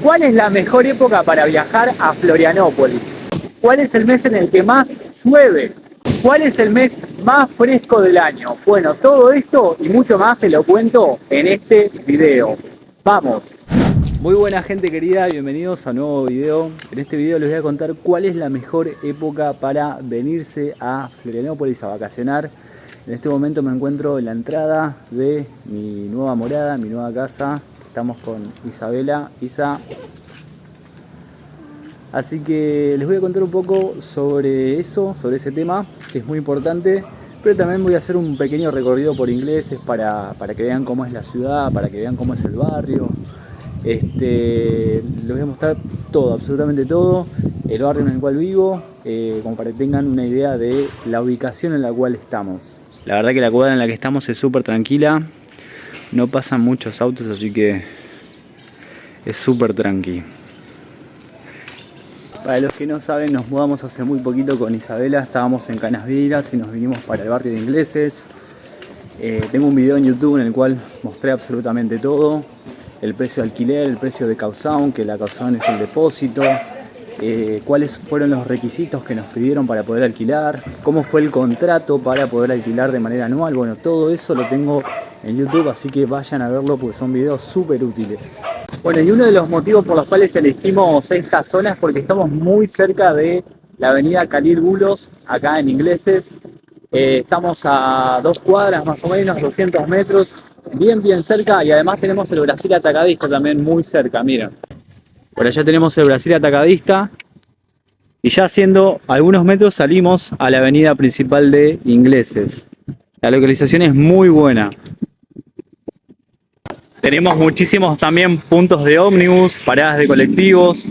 ¿Cuál es la mejor época para viajar a Florianópolis? ¿Cuál es el mes en el que más llueve? ¿Cuál es el mes más fresco del año? Bueno, todo esto y mucho más te lo cuento en este video. ¡Vamos! Muy buena gente querida, bienvenidos a un nuevo video. En este video les voy a contar cuál es la mejor época para venirse a Florianópolis a vacacionar. En este momento me encuentro en la entrada de mi nueva morada, mi nueva casa. Estamos con Isabela, Isa. Así que les voy a contar un poco sobre eso, sobre ese tema, que es muy importante. Pero también voy a hacer un pequeño recorrido por Ingleses para que vean cómo es la ciudad, para que vean cómo es el barrio. Les voy a mostrar todo, absolutamente todo, el barrio en el cual vivo, como para que tengan una idea de la ubicación en la cual estamos. La verdad que la cuadra en la que estamos es súper tranquila, no pasan muchos autos, así que es súper tranqui. Para los que no saben, nos mudamos hace muy poquito con Isabela, estábamos en Canasvieiras y nos vinimos para el barrio de Ingleses. Tengo un video en YouTube en el cual mostré absolutamente todo. El precio de alquiler, el precio de caución, que la caución es el depósito, cuáles fueron los requisitos que nos pidieron para poder alquilar, cómo fue el contrato para poder alquilar de manera anual. Bueno, todo eso lo tengo en YouTube, así que vayan a verlo porque son videos súper útiles. Bueno, y uno de los motivos por los cuales elegimos esta zona es porque estamos muy cerca de la avenida Khalil Bulos, acá en Ingleses. Estamos a 2 cuadras más o menos, 200 metros, bien cerca, y además tenemos el Brasil Atacadista también muy cerca, miren. Por allá tenemos el Brasil Atacadista y ya haciendo algunos metros salimos a la avenida principal de Ingleses. La localización es muy buena. Tenemos muchísimos también puntos de ómnibus, paradas de colectivos,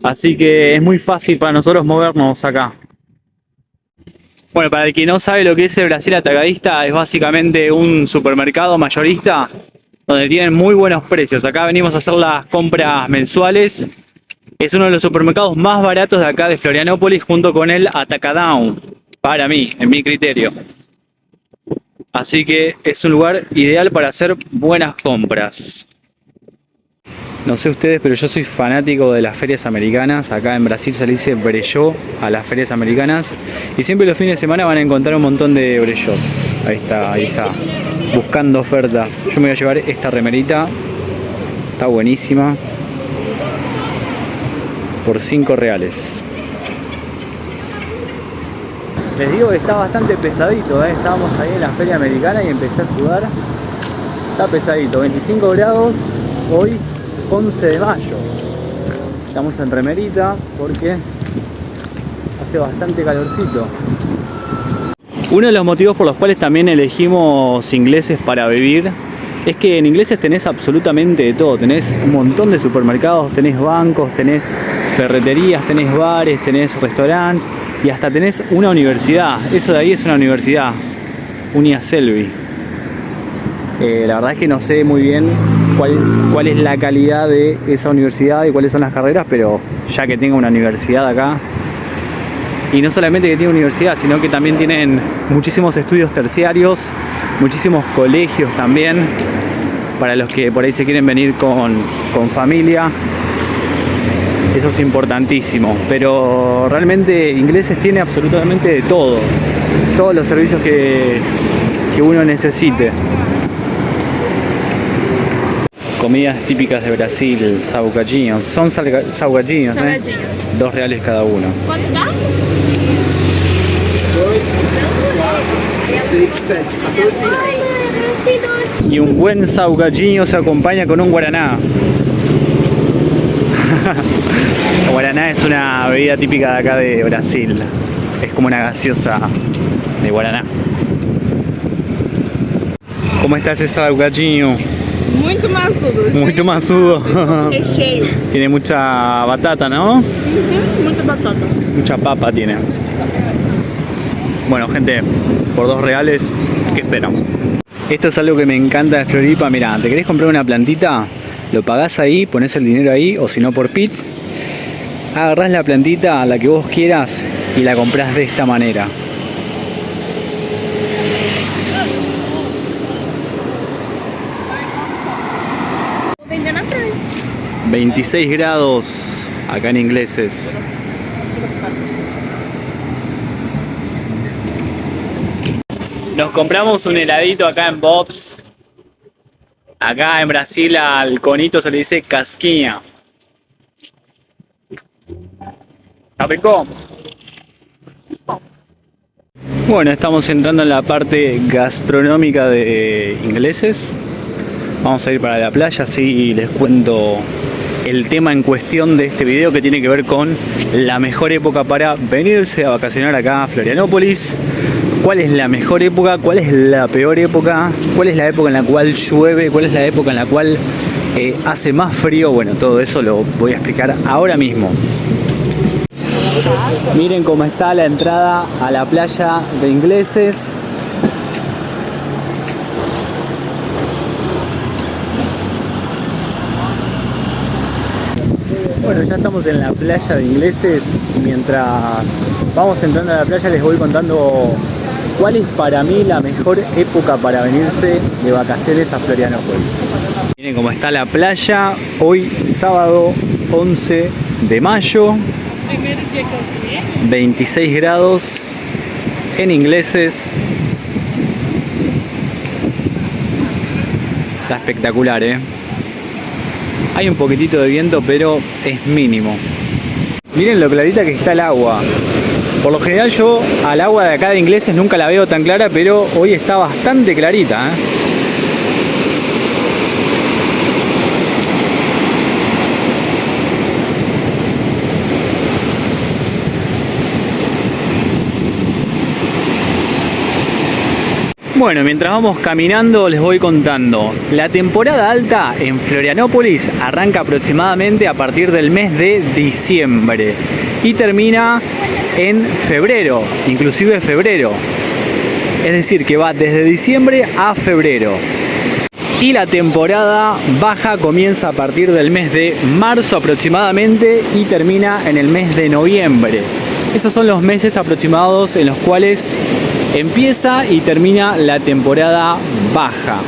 así que es muy fácil para nosotros movernos acá. Bueno, para el que no sabe lo que es el Brasil Atacadista, es básicamente un supermercado mayorista donde tienen muy buenos precios. Acá venimos a hacer las compras mensuales. Es uno de los supermercados más baratos de acá de Florianópolis, junto con el Atacadão, para mí, en mi criterio. Así que es un lugar ideal para hacer buenas compras. No sé ustedes, pero yo soy fanático de las ferias americanas. Acá en Brasil se le dice brechó a las ferias americanas. Y siempre los fines de semana van a encontrar un montón de brechós. Ahí está Isa, buscando ofertas. Yo me voy a llevar esta remerita. Está buenísima. Por 5 reales. Les digo que está bastante pesadito, ¿eh? Estábamos ahí en la feria americana y empecé a sudar. Está pesadito, 25 grados hoy. 11 de mayo. Estamos en remerita porque hace bastante calorcito. Uno de los motivos por los cuales también elegimos Ingleses para vivir es que en Ingleses tenés absolutamente de todo. Tenés un montón de supermercados, tenés bancos, tenés ferreterías, tenés bares, tenés restaurantes y hasta tenés una universidad. Eso de ahí es una universidad, Unia Selby. La verdad es que no sé muy bien cuál es la calidad de esa universidad y cuáles son las carreras, pero ya que tenga una universidad acá, y no solamente que tiene universidad, sino que también tienen muchísimos estudios terciarios, muchísimos colegios también, para los que por ahí se quieren venir con familia. Eso es importantísimo, pero realmente Ingleses tiene absolutamente de todo, todos los servicios que uno necesite. Comidas típicas de Brasil, salgadinhos. Son salgadinhos, ¿eh? 2 reales cada uno. ¿Cuánto da? 14. Y un buen salgadinho se acompaña con un guaraná. El guaraná es una bebida típica de acá de Brasil. Es como una gaseosa de guaraná. ¿Cómo está ese salgadinho? Muito maçudo. Muito maçudo. Recheio. Tiene mucha batata, ¿no? Muita batata. Mucha papa tiene. Bueno, gente, por 2 reales, ¿qué esperan? Esto es algo que me encanta de Floripa. Mirá, ¿te querés comprar una plantita? Lo pagás ahí, pones el dinero ahí, o si no por Pits. Agarrás la plantita, la que vos quieras, y la comprás de esta manera. 26 grados acá en Ingleses. Nos compramos un heladito acá en Bob's. Acá en Brasil al conito se le dice casquinha. ¿Está rico? Bueno, estamos entrando en la parte gastronómica de Ingleses. Vamos a ir para la playa, así les cuento el tema en cuestión de este video, que tiene que ver con la mejor época para venirse a vacacionar acá a Florianópolis. ¿Cuál es la mejor época? ¿Cuál es la peor época? ¿Cuál es la época en la cual llueve? ¿Cuál es la época en la cual hace más frío? Bueno, todo eso lo voy a explicar ahora mismo. Miren cómo está la entrada a la playa de Ingleses. Bueno, ya estamos en la playa de Ingleses. Mientras vamos entrando a la playa les voy contando cuál es para mí la mejor época para venirse de vacaciones a Florianópolis. Miren cómo está la playa hoy sábado 11 de mayo. 26 grados en Ingleses. Está espectacular, ¿eh? Hay un poquitito de viento, pero es mínimo. Miren lo clarita que está el agua. Por lo general yo al agua de acá de Ingleses nunca la veo tan clara, pero hoy está bastante clarita, ¿eh? Bueno, mientras vamos caminando les voy contando. La temporada alta en Florianópolis arranca aproximadamente a partir del mes de diciembre y termina en febrero, inclusive febrero. Es decir, que va desde diciembre a febrero. Y la temporada baja comienza a partir del mes de marzo aproximadamente y termina en el mes de noviembre. Esos son los meses aproximados en los cuales empieza y termina la temporada baja.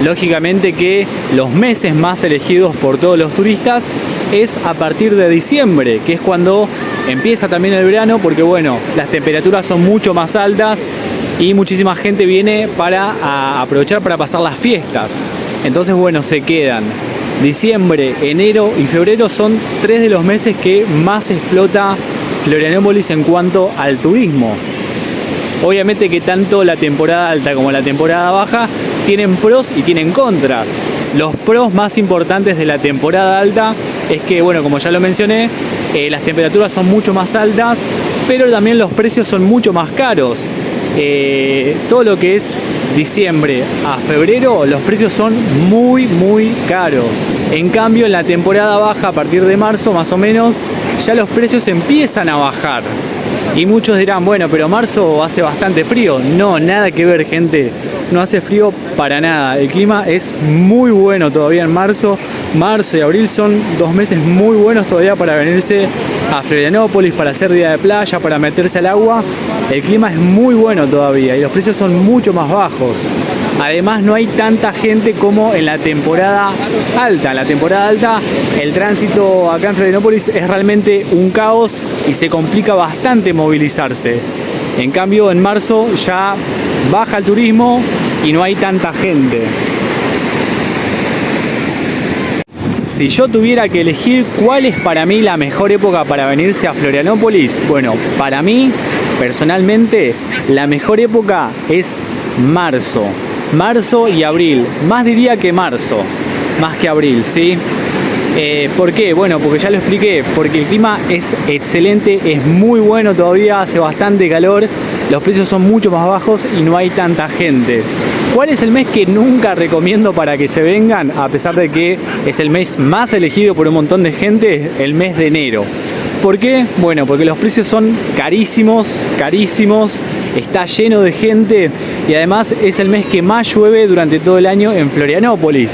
Lógicamente que los meses más elegidos por todos los turistas es a partir de diciembre, que es cuando empieza también el verano, porque bueno, las temperaturas son mucho más altas y muchísima gente viene para aprovechar para pasar las fiestas. Entonces bueno, se quedan. Diciembre, enero y febrero son 3 de los meses que más explota Florianópolis en cuanto al turismo. Obviamente que tanto la temporada alta como la temporada baja tienen pros y tienen contras. Los pros más importantes de la temporada alta es que, bueno, como ya lo mencioné, las temperaturas son mucho más altas, pero también los precios son mucho más caros. Todo lo que es diciembre a febrero, los precios son muy caros. En cambio, en la temporada baja, a partir de marzo más o menos, ya los precios empiezan a bajar. Y muchos dirán, bueno, pero marzo hace bastante frío. No, nada que ver, gente. No hace frío para nada. El clima es muy bueno todavía en marzo. Marzo y abril son 2 meses muy buenos todavía para venirse a Florianópolis, para hacer día de playa, para meterse al agua. El clima es muy bueno todavía y los precios son mucho más bajos. Además no hay tanta gente como en la temporada alta. En la temporada alta el tránsito acá en Florianópolis es realmente un caos y se complica bastante movilizarse. En cambio en marzo ya baja el turismo y no hay tanta gente. Si yo tuviera que elegir cuál es para mí la mejor época para venirse a Florianópolis, bueno, para mí personalmente la mejor época es marzo. Marzo y abril, más diría que marzo, más que abril, ¿sí? ¿Por qué? Bueno, porque ya lo expliqué, porque el clima es excelente, es muy bueno todavía, hace bastante calor, los precios son mucho más bajos y no hay tanta gente. ¿Cuál es el mes que nunca recomiendo para que se vengan? A pesar de que es el mes más elegido por un montón de gente, el mes de enero. ¿Por qué? Bueno, porque los precios son carísimos, está lleno de gente y además es el mes que más llueve durante todo el año en Florianópolis.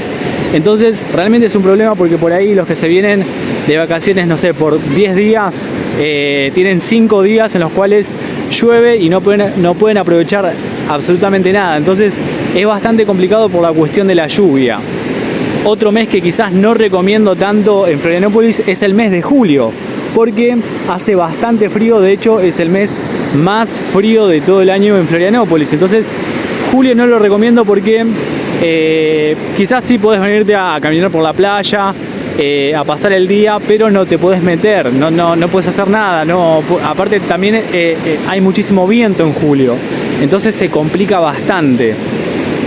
Entonces realmente es un problema porque por ahí los que se vienen de vacaciones, no sé, por 10 días, tienen 5 días en los cuales llueve y no pueden aprovechar absolutamente nada. Entonces es bastante complicado por la cuestión de la lluvia. Otro mes que quizás no recomiendo tanto en Florianópolis es el mes de julio, porque hace bastante frío. De hecho, es el mes más frío de todo el año en Florianópolis. Entonces, julio no lo recomiendo porque quizás sí podés venirte a caminar por la playa, a pasar el día, pero no te podés meter, no puedes hacer nada. Aparte también hay muchísimo viento en julio, entonces se complica bastante.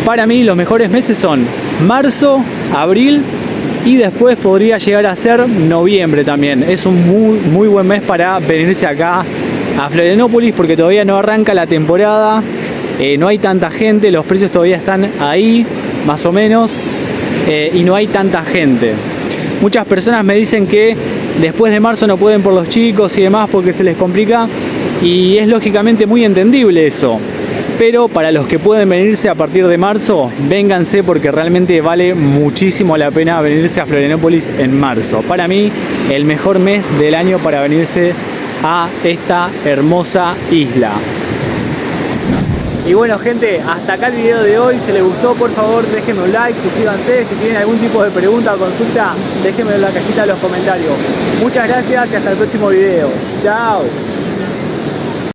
Para mí los mejores meses son marzo, abril y después podría llegar a ser noviembre también. Es un muy buen mes para venirse acá a Florianópolis porque todavía no arranca la temporada, no hay tanta gente, los precios todavía están ahí, más o menos, y no hay tanta gente. Muchas personas me dicen que después de marzo no pueden por los chicos y demás porque se les complica, y es lógicamente muy entendible eso. Pero para los que pueden venirse a partir de marzo, vénganse porque realmente vale muchísimo la pena venirse a Florianópolis en marzo. Para mí, el mejor mes del año para venirse a esta hermosa isla. Y bueno, gente, hasta acá el video de hoy. Si les gustó, por favor déjenme un like, suscríbanse. Si tienen algún tipo de pregunta o consulta, déjenmelo en la cajita de los comentarios. Muchas gracias y hasta el próximo video. Chao.